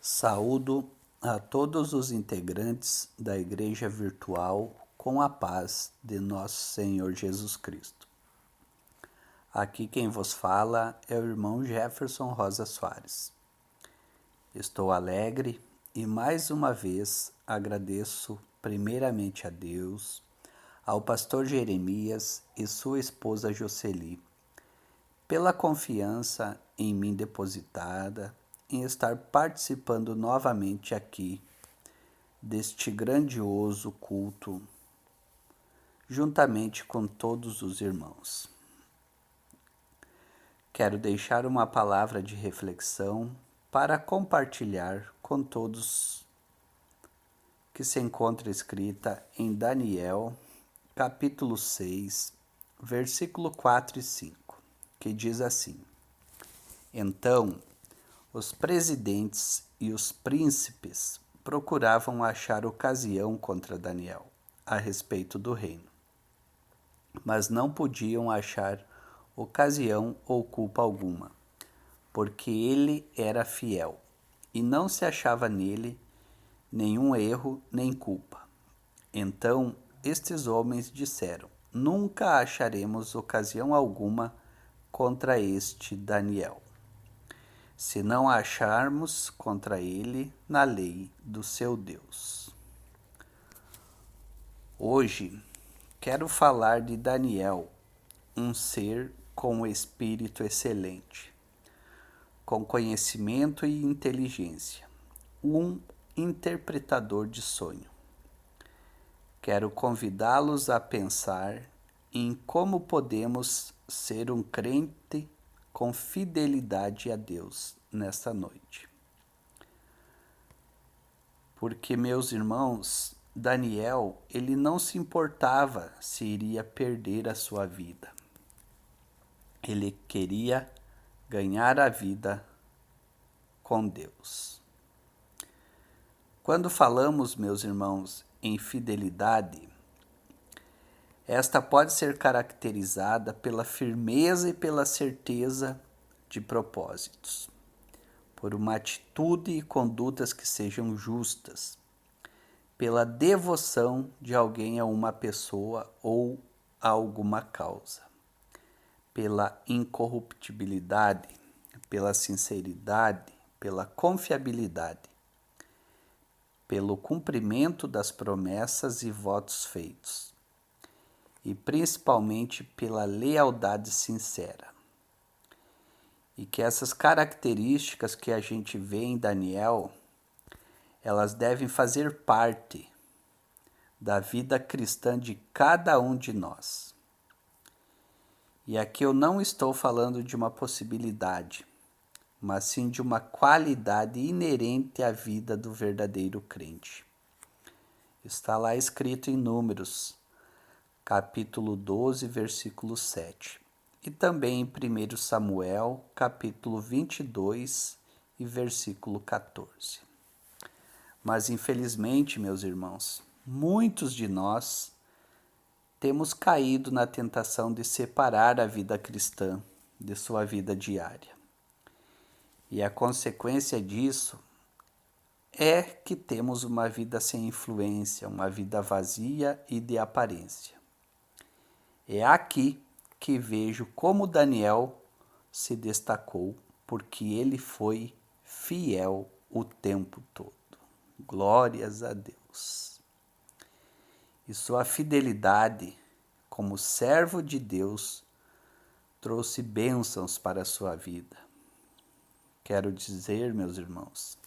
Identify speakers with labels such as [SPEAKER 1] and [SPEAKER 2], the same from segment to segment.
[SPEAKER 1] Saúdo a todos os integrantes da Igreja Virtual com a paz de nosso Senhor Jesus Cristo. Aqui quem vos fala é o irmão Jefferson Rosa Soares. Estou alegre e mais uma vez agradeço primeiramente a Deus, ao pastor Jeremias e sua esposa Jocely, pela confiança em mim depositada em estar participando novamente aqui deste grandioso culto, juntamente com todos os irmãos. Quero deixar uma palavra de reflexão para compartilhar com todos que se encontra escrita em Daniel, capítulo 6, versículo 4 e 5, que diz assim: Então, os presidentes e os príncipes procuravam achar ocasião contra Daniel a respeito do reino, mas não podiam achar ocasião ou culpa alguma, porque ele era fiel, e não se achava nele nenhum erro nem culpa. Então estes homens disseram: Nunca acharemos ocasião alguma contra este Daniel, se não acharmos contra ele na lei do seu Deus. Hoje quero falar de Daniel, um ser com espírito excelente, com conhecimento e inteligência, um interpretador de sonho. Quero convidá-los a pensar em como podemos ser um crente com fidelidade a Deus nesta noite. Porque, meus irmãos, Daniel, ele não se importava se iria perder a sua vida. Ele queria ganhar a vida com Deus. Quando falamos, meus irmãos, em fidelidade, esta pode ser caracterizada pela firmeza e pela certeza de propósitos, por uma atitude e condutas que sejam justas, pela devoção de alguém a uma pessoa ou a alguma causa, pela incorruptibilidade, pela sinceridade, pela confiabilidade, pelo cumprimento das promessas e votos feitos, e principalmente pela lealdade sincera. E que essas características que a gente vê em Daniel, elas devem fazer parte da vida cristã de cada um de nós. E aqui eu não estou falando de uma possibilidade, mas sim de uma qualidade inerente à vida do verdadeiro crente. Está lá escrito em Números, capítulo 12, versículo 7. E também em 1 Samuel, capítulo 22 e versículo 14. Mas infelizmente, meus irmãos, muitos de nós temos caído na tentação de separar a vida cristã de sua vida diária. E a consequência disso é que temos uma vida sem influência, uma vida vazia e de aparência. É aqui que vejo como Daniel se destacou, porque ele foi fiel o tempo todo. Glórias a Deus. E sua fidelidade como servo de Deus trouxe bênçãos para a sua vida. Quero dizer, meus irmãos,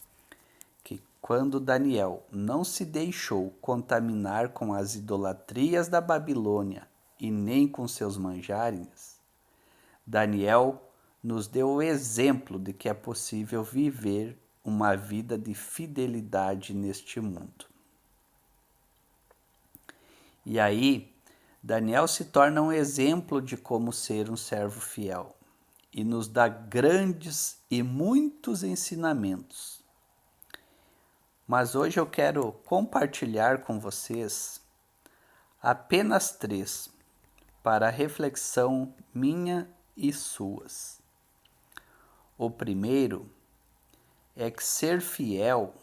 [SPEAKER 1] que quando Daniel não se deixou contaminar com as idolatrias da Babilônia e nem com seus manjares, Daniel nos deu o exemplo de que é possível viver uma vida de fidelidade neste mundo. E aí, Daniel se torna um exemplo de como ser um servo fiel e nos dá grandes e muitos ensinamentos. Mas hoje eu quero compartilhar com vocês apenas 3 para reflexão minha e suas. O primeiro é que ser fiel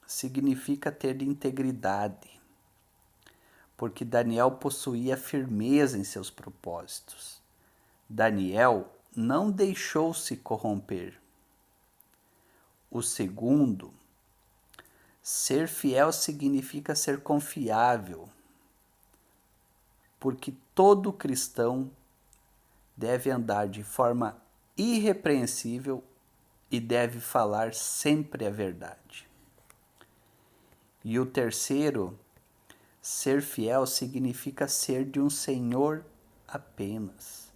[SPEAKER 1] significa ter integridade, porque Daniel possuía firmeza em seus propósitos. Daniel não deixou-se corromper. O segundo, ser fiel significa ser confiável, porque todo cristão deve andar de forma irrepreensível e deve falar sempre a verdade. E o terceiro, ser fiel significa ser de um Senhor apenas,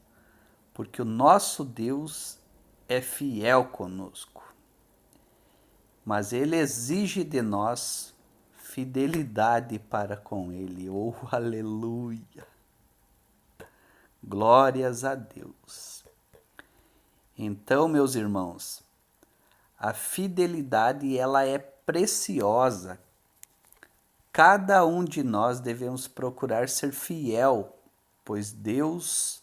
[SPEAKER 1] porque o nosso Deus é fiel conosco, mas Ele exige de nós fidelidade para com Ele. Oh, aleluia! Glórias a Deus! Então, meus irmãos, a fidelidade ela é preciosa. Cada um de nós devemos procurar ser fiel, pois Deus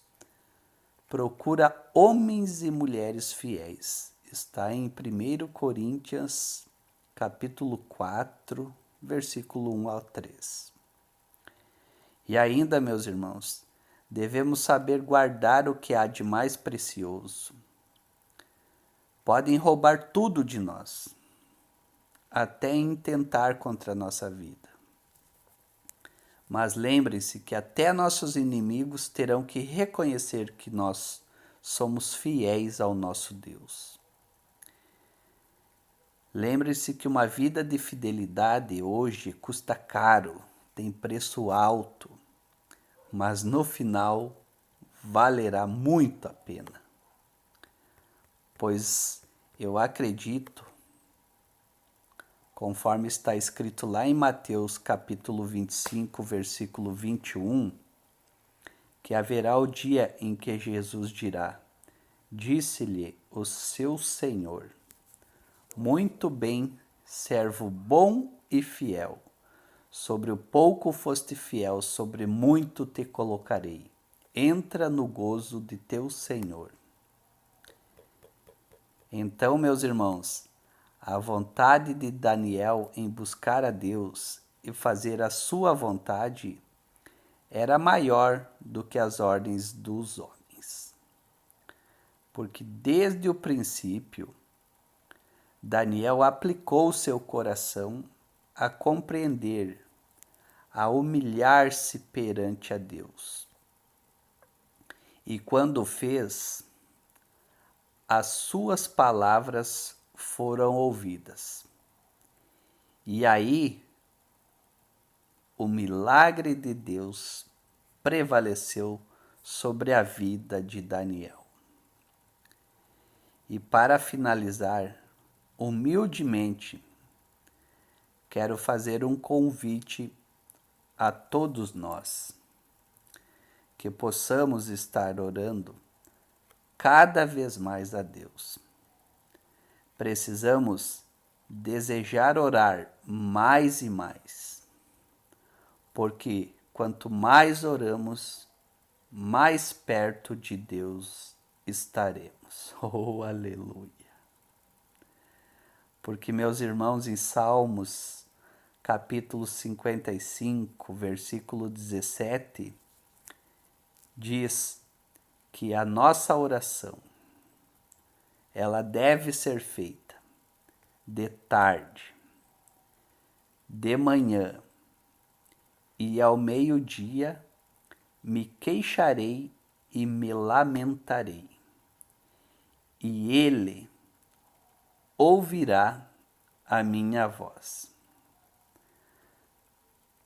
[SPEAKER 1] procura homens e mulheres fiéis. Está em 1 Coríntios, capítulo 4, versículo 1 ao 3. E ainda, meus irmãos, devemos saber guardar o que há de mais precioso. Podem roubar tudo de nós, até intentar contra a nossa vida. Mas lembrem-se que até nossos inimigos terão que reconhecer que nós somos fiéis ao nosso Deus. Lembre-se que uma vida de fidelidade hoje custa caro, tem preço alto, mas no final valerá muito a pena. Pois eu acredito, conforme está escrito lá em Mateus capítulo 25, versículo 21, que haverá o dia em que Jesus dirá: disse-lhe o seu Senhor, muito bem, servo bom e fiel. Sobre o pouco foste fiel, sobre muito te colocarei. Entra no gozo de teu Senhor. Então, meus irmãos, a vontade de Daniel em buscar a Deus e fazer a sua vontade era maior do que as ordens dos homens. Porque desde o princípio, Daniel aplicou seu coração a compreender, a humilhar-se perante a Deus. E quando fez, as suas palavras foram ouvidas. E aí, o milagre de Deus prevaleceu sobre a vida de Daniel. E para finalizar, humildemente, quero fazer um convite a todos nós, que possamos estar orando cada vez mais a Deus. Precisamos desejar orar mais e mais, porque quanto mais oramos, mais perto de Deus estaremos. Oh, aleluia! Porque, meus irmãos, em Salmos, capítulo 55, versículo 17, diz que a nossa oração, ela deve ser feita de tarde, de manhã e ao meio-dia, me queixarei e me lamentarei, e Ele ouvirá a minha voz.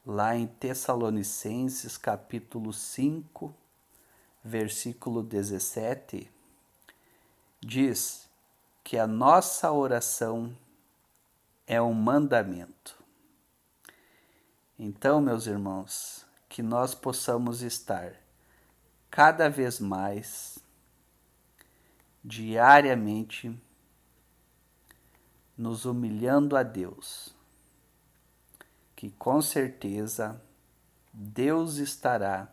[SPEAKER 1] Lá em Tessalonicenses, capítulo 5, versículo 17, diz que a nossa oração é um mandamento. Então, meus irmãos, que nós possamos estar cada vez mais, diariamente, nos humilhando a Deus, que com certeza Deus estará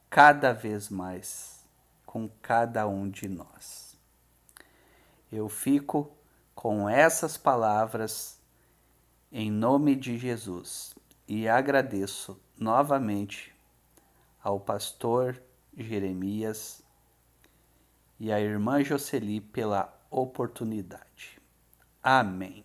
[SPEAKER 1] cada vez mais com cada um de nós. Eu fico com essas palavras, em nome de Jesus, e agradeço novamente ao pastor Jeremias e à irmã Jocely pela oportunidade. Amém.